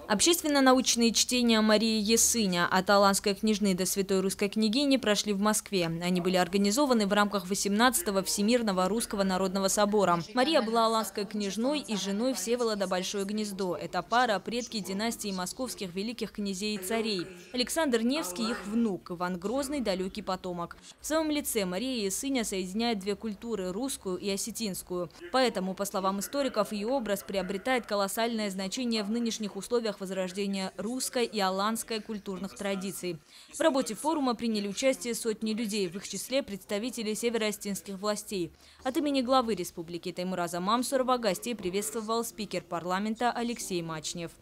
Общественно-научные чтения Марии Ясыня от Аланской княжны до Святой Русской княгини прошли в Москве. Они были организованы в рамках 18-го Всемирного Русского Народного Собора. Мария была Аланской княжной и женой Всеволода Большое Гнездо. Это пара – предки династии московских великих князей и царей. Александр Невский – их внук, Иван Грозный – далекий потомок. В своем лице Мария Ясыня соединяет две культуры – русскую и осетинскую. Поэтому, по словам историков, ее образ приобретает колоссальное значение в нынешних условиях возрождения русской и аланской культурных традиций. В работе форума приняли участие сотни людей, в их числе представители североостинских властей. От имени главы республики Таймураза Мамсурова гостей приветствовал спикер парламента Алексей Мачнев.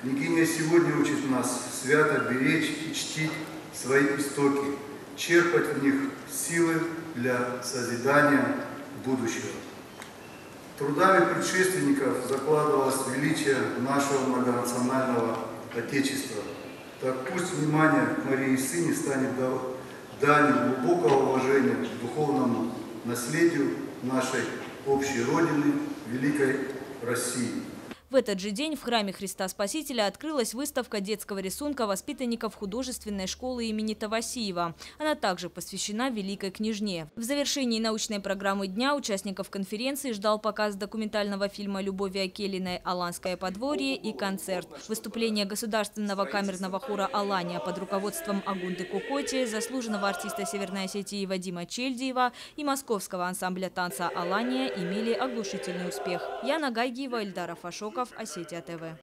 Княгиня сегодня учит нас свято беречь и чтить свои истоки, черпать в них силы для созидания будущего. Трудами предшественников закладывалось величие нашего многонационального Отечества. Так пусть внимание к Марии Ясыне станет данью глубокого уважения к духовному наследию нашей общей Родины, Великой России. В этот же день в храме Христа Спасителя открылась выставка детского рисунка воспитанников художественной школы имени Тавасиева. Она также посвящена Великой княжне. В завершении научной программы дня участников конференции ждал показ документального фильма Любови Акелиной «Аланское подворье» и концерт. Выступление Государственного камерного хора «Алания» под руководством Агунды Кукоти, заслуженного артиста Северной Осетии Вадима Чельдиева и московского ансамбля танца «Алания» имели оглушительный успех. Яна Гайгиева, Эльдар Афашоков, Осетия ТВ.